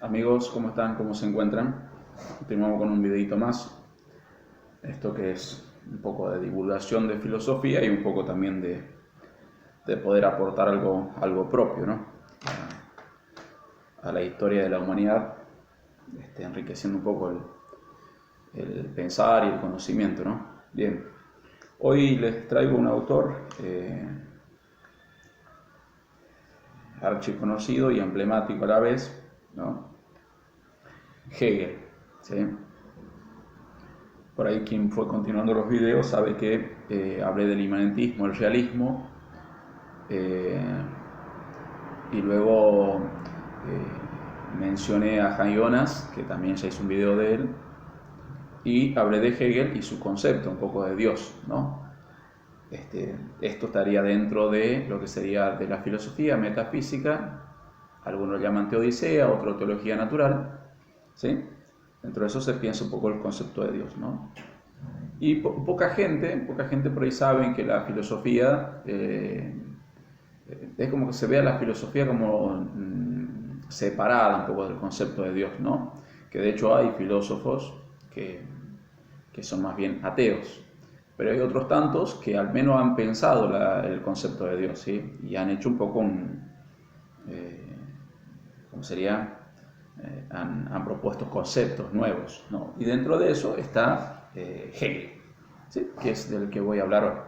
Amigos, ¿cómo están? ¿Cómo se encuentran? Continuamos con un videito más. Esto que es un poco de divulgación de filosofía y un poco también de poder aportar algo propio, ¿no? A la historia de la humanidad, enriqueciendo un poco el pensar y el conocimiento, ¿no? Bien, hoy les traigo un autor archiconocido y emblemático a la vez, ¿no? Hegel, ¿sí? Por ahí quien fue continuando los videos sabe que hablé del inmanentismo, el realismo, eh, y luego mencioné a Hans Jonas, que también ya hice un video de él, y hablé de Hegel y su concepto, un poco de Dios, ¿no? Esto estaría dentro de lo que sería de la filosofía metafísica, algunos llaman teodicea, otros teología natural, ¿sí? Dentro de eso se piensa un poco el concepto de Dios, ¿no? Y poca gente por ahí sabe que la filosofía, es como que se ve a la filosofía como separada un poco del concepto de Dios, ¿no? Que de hecho hay filósofos que son más bien ateos, pero hay otros tantos que al menos han pensado el concepto de Dios, ¿sí? Y han hecho un poco ¿cómo sería? Han propuesto conceptos nuevos, ¿no? Y dentro de eso está Hegel, ¿sí? Que es del que voy a hablar hoy.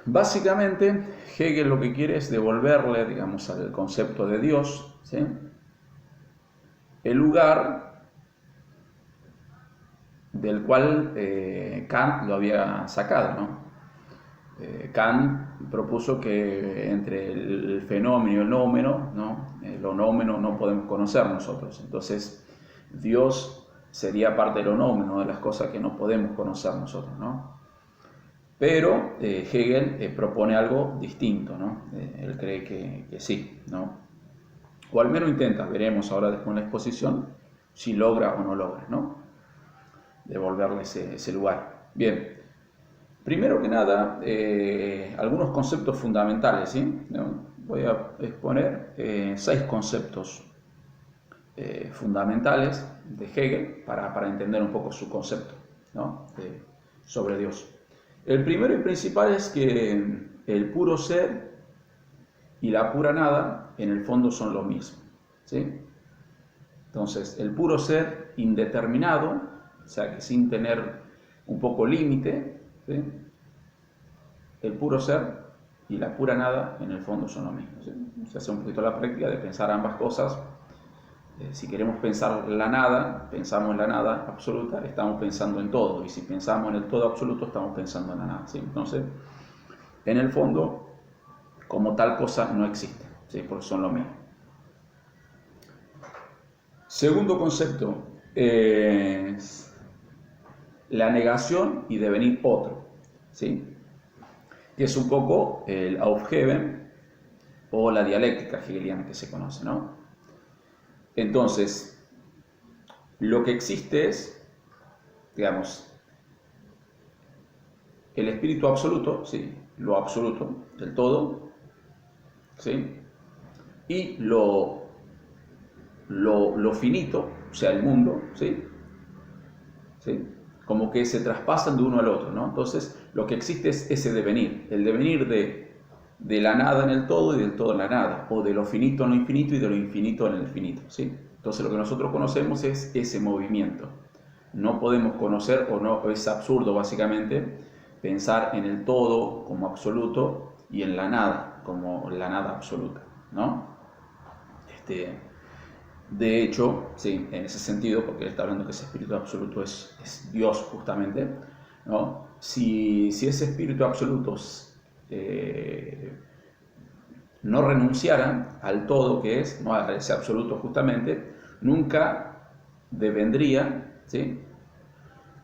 Básicamente, Hegel lo que quiere es devolverle, digamos, al concepto de Dios, ¿sí? El lugar del cual Kant lo había sacado, ¿no? Kant propuso que entre el fenómeno y el nómeno, ¿no? Lo nómeno no podemos conocer nosotros. Entonces, Dios sería parte de lo nómeno, de las cosas que no podemos conocer nosotros, ¿no? Pero Hegel propone algo distinto, ¿no? Él cree que sí, ¿no? O al menos intenta, veremos ahora después en la exposición si logra o no logra, ¿no? Devolverle ese lugar. Bien, primero que nada, algunos conceptos fundamentales, ¿sí? ¿No? Voy a exponer 6 conceptos fundamentales de Hegel para entender un poco su concepto, ¿no? Sobre Dios. El primero y principal es que el puro ser y la pura nada en el fondo son lo mismo, ¿sí? Entonces, el puro ser indeterminado, o sea que sin tener un poco límite, ¿sí? El puro ser y la pura nada en el fondo son lo mismo, ¿sí? Se hace un poquito la práctica de pensar ambas cosas. Si queremos pensar la nada, pensamos en la nada absoluta, estamos pensando en todo, y si pensamos en el todo absoluto, estamos pensando en la nada, ¿sí? Entonces, en el fondo, como tal cosa no existe, ¿sí? Porque son lo mismo. Segundo concepto es la negación y devenir otro, ¿sí? Que es un poco el Aufheben o la dialéctica hegeliana que se conoce, ¿no? Entonces, lo que existe es, digamos, el espíritu absoluto, ¿sí? Lo absoluto del todo, ¿sí? Y lo finito, o sea, el mundo, ¿sí? ¿Sí? Como que se traspasan de uno al otro, ¿no? Entonces, lo que existe es ese devenir, el devenir de la nada en el todo y del todo en la nada, o de lo finito en lo infinito y de lo infinito en el finito, ¿sí? Entonces, lo que nosotros conocemos es ese movimiento. No podemos conocer, o no, es absurdo básicamente, pensar en el todo como absoluto y en la nada como la nada absoluta, ¿no? De hecho, sí, en ese sentido, porque él está hablando que ese espíritu absoluto es Dios justamente, ¿no? Si ese espíritu absoluto no renunciara al todo que es, no a ese absoluto justamente, nunca devendría, ¿sí?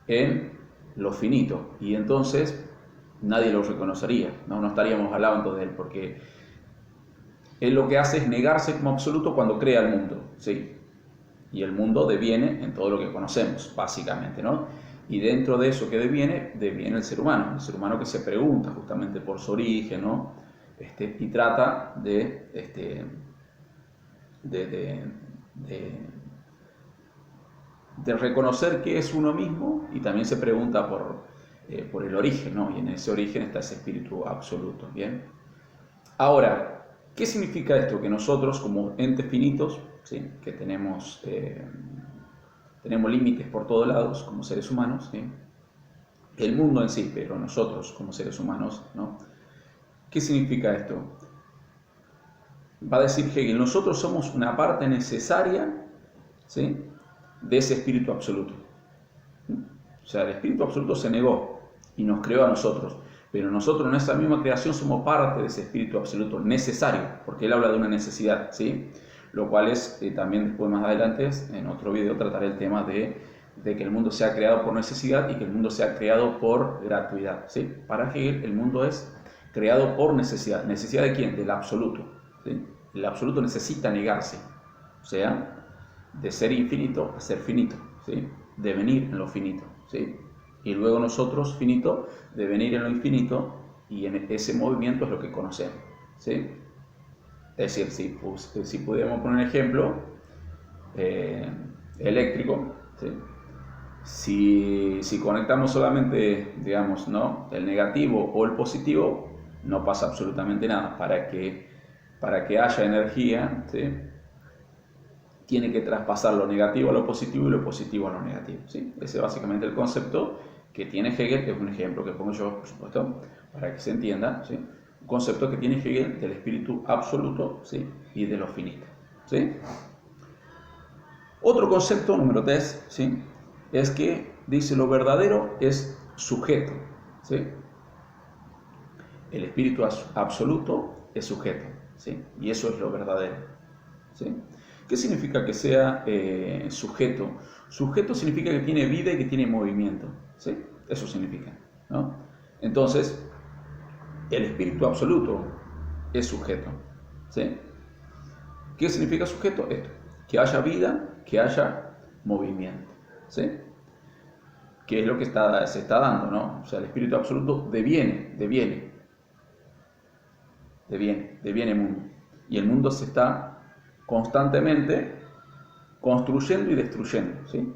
En lo finito, y entonces nadie lo reconocería, ¿no? No estaríamos hablando de él, porque él lo que hace es negarse como absoluto cuando crea el mundo, ¿sí? Y el mundo deviene en todo lo que conocemos, básicamente, ¿no? Y dentro de eso que deviene el ser humano que se pregunta justamente por su origen, ¿no? Y trata de de reconocer qué es uno mismo, y también se pregunta por el origen, ¿no? Y en ese origen está ese espíritu absoluto, ¿bien? Ahora, ¿qué significa esto? Que nosotros como entes finitos, ¿sí? Que tenemos límites por todos lados como seres humanos, ¿sí? El mundo en sí, pero nosotros como seres humanos, ¿no? ¿Qué significa esto? Va a decir Hegel, nosotros somos una parte necesaria, ¿sí? De ese espíritu absoluto. O sea, el espíritu absoluto se negó y nos creó a nosotros, pero nosotros en esa misma creación somos parte de ese espíritu absoluto necesario, porque él habla de una necesidad, ¿sí? Lo cual es, también después más adelante, en otro video trataré el tema de que el mundo sea creado por necesidad y que el mundo sea creado por gratuidad, ¿sí? Para Hegel el mundo es creado por necesidad. ¿Necesidad de quién? Del absoluto, ¿sí? El absoluto necesita negarse, o sea, de ser infinito a ser finito, ¿sí? De venir en lo finito, ¿sí? Y luego nosotros, finito, de venir en lo infinito, y en ese movimiento es lo que conocemos, ¿sí? Es decir, si pudiéramos poner un ejemplo eléctrico, ¿sí? Si conectamos solamente, digamos, ¿no? El negativo o el positivo, no pasa absolutamente nada. Para que haya energía, ¿sí? Tiene que traspasar lo negativo a lo positivo y lo positivo a lo negativo, ¿sí? Ese es básicamente el concepto que tiene Hegel, que es un ejemplo que pongo yo, por supuesto, para que se entienda, ¿sí? Un concepto que tiene Hegel del espíritu absoluto, ¿sí? Y de lo finito, ¿sí? Otro concepto, número 3, ¿sí? Es que dice lo verdadero es sujeto, ¿sí? El espíritu absoluto es sujeto, ¿sí? Y eso es lo verdadero, ¿sí? ¿Qué significa que sea sujeto? Sujeto significa que tiene vida y que tiene movimiento, ¿sí? Eso significa, ¿no? Entonces, el espíritu absoluto es sujeto, ¿sí? ¿Qué significa sujeto? Esto, que haya vida, que haya movimiento, ¿sí? Que es lo que se está dando, ¿no? O sea, el espíritu absoluto deviene mundo. Y el mundo se está constantemente construyendo y destruyendo, ¿sí?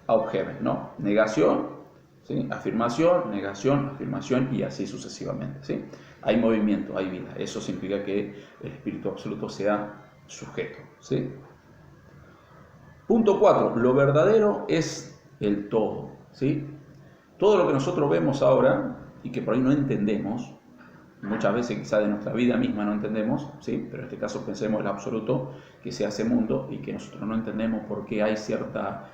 Aufheben, ¿no? Negación, ¿sí? Afirmación, negación, afirmación y así sucesivamente, ¿sí? Hay movimiento, hay vida. Eso significa que el espíritu absoluto sea sujeto, ¿sí? Punto 4. Lo verdadero es el todo, ¿sí? Todo lo que nosotros vemos ahora y que por ahí no entendemos, muchas veces quizá de nuestra vida misma no entendemos, ¿sí? Pero en este caso pensemos el absoluto que se hace mundo y que nosotros no entendemos por qué hay ciertas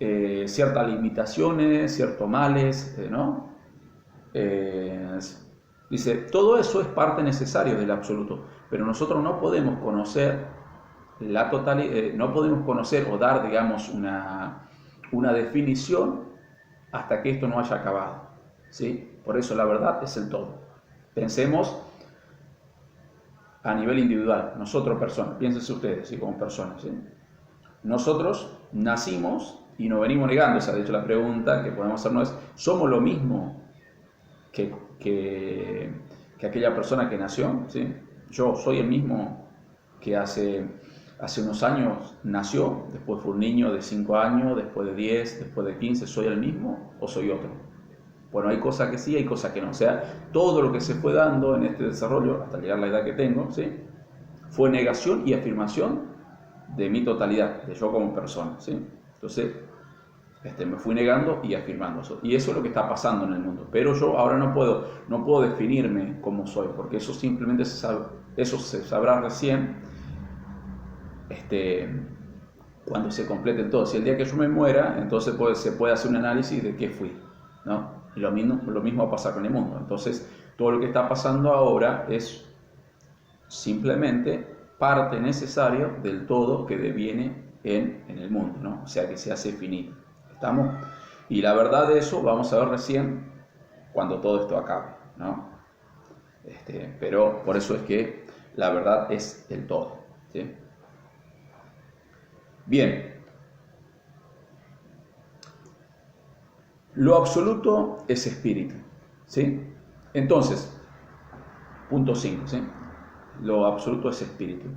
limitaciones, ciertos males, ¿no? Dice, todo eso es parte necesaria del absoluto, pero nosotros no podemos conocer la totalidad, no podemos conocer o dar, digamos, una definición hasta que esto no haya acabado, ¿sí? Por eso la verdad es el todo. Pensemos a nivel individual, nosotros personas, piénsense ustedes, ¿sí? Como personas, ¿sí? Nosotros nacimos y nos venimos negando. O sea, de hecho la pregunta que podemos hacernos es, ¿somos lo mismo que aquella persona que nació? ¿Sí? Yo soy el mismo que hace unos años nació, después fue un niño de 5 años, después de 10, después de 15, ¿soy el mismo o soy otro? Bueno, hay cosas que sí, hay cosas que no. O sea, todo lo que se fue dando en este desarrollo, hasta llegar a la edad que tengo, ¿sí? Fue negación y afirmación de mi totalidad, de yo como persona, ¿sí? Entonces, me fui negando y afirmando eso. Y eso es lo que está pasando en el mundo. Pero yo ahora no puedo definirme como soy, porque eso simplemente eso se sabrá recién cuando se complete todo. Si el día que yo me muera, entonces se puede hacer un análisis de qué fui, ¿no? Y lo mismo va a pasar con el mundo. Entonces, todo lo que está pasando ahora es simplemente parte necesaria del todo que deviene en el mundo, ¿no? O sea, que se hace finito. ¿Estamos? Y la verdad de eso vamos a ver recién cuando todo esto acabe, ¿no? Pero por eso es que la verdad es el todo, ¿sí? Bien. Lo absoluto es espíritu, ¿sí? Entonces, punto 5, ¿sí? Lo absoluto es espíritu.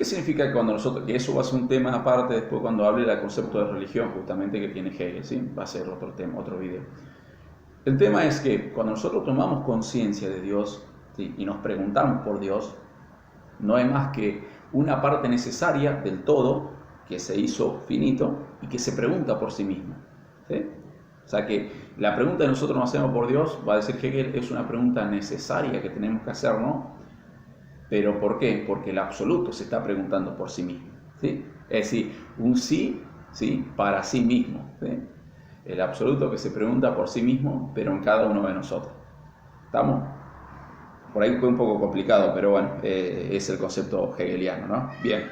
¿Qué significa que cuando nosotros, que eso va a ser un tema aparte después cuando hable del concepto de religión justamente que tiene Hegel, ¿sí? Va a ser otro tema, otro video. El tema es que cuando nosotros tomamos conciencia de Dios, ¿sí? Y nos preguntamos por Dios, no es más que una parte necesaria del todo que se hizo finito y que se pregunta por sí mismo, ¿sí? O sea que la pregunta que nosotros nos hacemos por Dios, va a decir Hegel, es una pregunta necesaria que tenemos que hacernos. ¿Pero por qué? Porque el absoluto se está preguntando por sí mismo, ¿sí? Es decir, un sí, ¿sí? Para sí mismo, ¿sí? El absoluto que se pregunta por sí mismo, pero en cada uno de nosotros. ¿Estamos? Por ahí fue un poco complicado, pero bueno, es el concepto hegeliano, ¿no? Bien.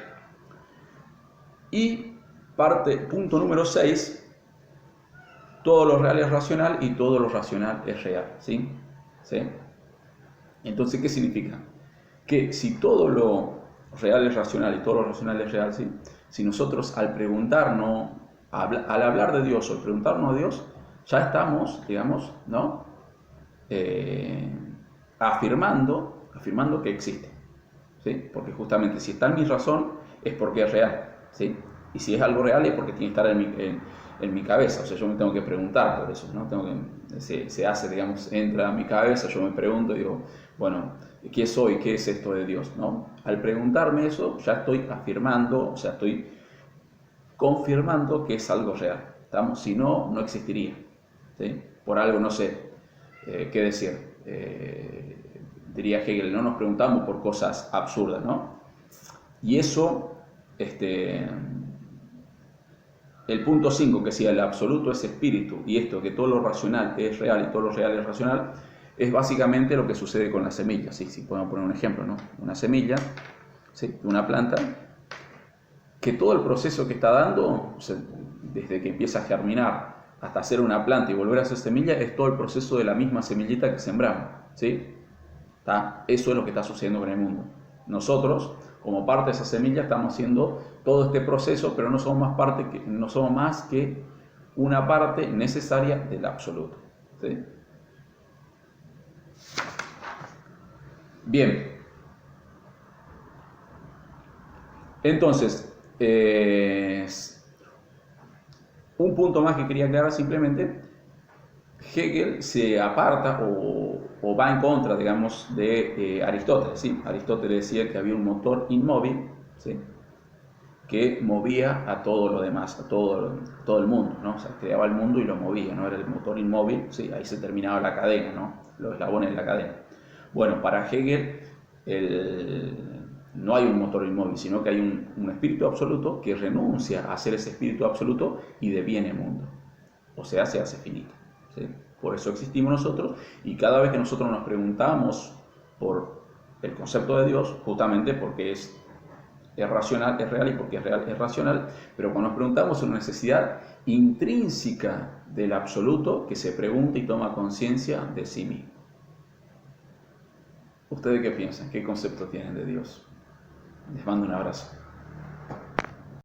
Y punto número 6, todo lo real es racional y todo lo racional es real, ¿sí? ¿Sí? Entonces, ¿qué significa? Que si todo lo real es racional y todo lo racional es real, ¿sí? Si nosotros al preguntarnos, al hablar de Dios o al preguntarnos a Dios, ya estamos, digamos, ¿no? Afirmando que existe, ¿sí? Porque justamente si está en mi razón es porque es real, ¿sí? Y si es algo real es porque tiene que estar en mi cabeza, o sea, yo me tengo que preguntar por eso, ¿no? Se hace, digamos, entra a mi cabeza, yo me pregunto y digo, bueno, ¿qué soy? ¿Qué es esto de Dios? ¿No? Al preguntarme eso, ya estoy afirmando, o sea, estoy confirmando que es algo real, ¿estamos? Si no, no existiría, ¿sí? Por algo, no sé, ¿qué decir? Diría Hegel, no nos preguntamos por cosas absurdas, ¿no? Y eso, el punto 5, que si el absoluto es espíritu, y esto, que todo lo racional es real y todo lo real es racional, es básicamente lo que sucede con la semilla, ¿sí? Si podemos poner un ejemplo, ¿no? Una semilla, ¿sí? De una planta, que todo el proceso que está dando, o sea, desde que empieza a germinar hasta hacer una planta y volver a hacer semilla, es todo el proceso de la misma semillita que sembramos, ¿sí? ¿Está? Eso es lo que está sucediendo con el mundo. Nosotros, como parte de esa semilla, estamos haciendo todo este proceso, pero no somos más que una parte necesaria del absoluto, ¿sí? Bien. Entonces, un punto más que quería aclarar simplemente, Hegel se aparta o va en contra, digamos, de Aristóteles, ¿sí? Aristóteles decía que había un motor inmóvil, ¿sí? Que movía a todo lo demás, a todo el mundo, ¿no? O sea, creaba el mundo y lo movía, ¿no? Era el motor inmóvil, ¿sí? Ahí se terminaba la cadena, ¿no? Los eslabones de la cadena. Bueno, para Hegel no hay un motor inmóvil, sino que hay un espíritu absoluto que renuncia a ser ese espíritu absoluto y deviene mundo. O sea, se hace finito, ¿sí? Por eso existimos nosotros, y cada vez que nosotros nos preguntamos por el concepto de Dios, justamente porque es racional, es real, y porque es real, es racional, pero cuando nos preguntamos es una necesidad intrínseca del absoluto que se pregunta y toma conciencia de sí mismo. ¿Ustedes qué piensan? ¿Qué concepto tienen de Dios? Les mando un abrazo.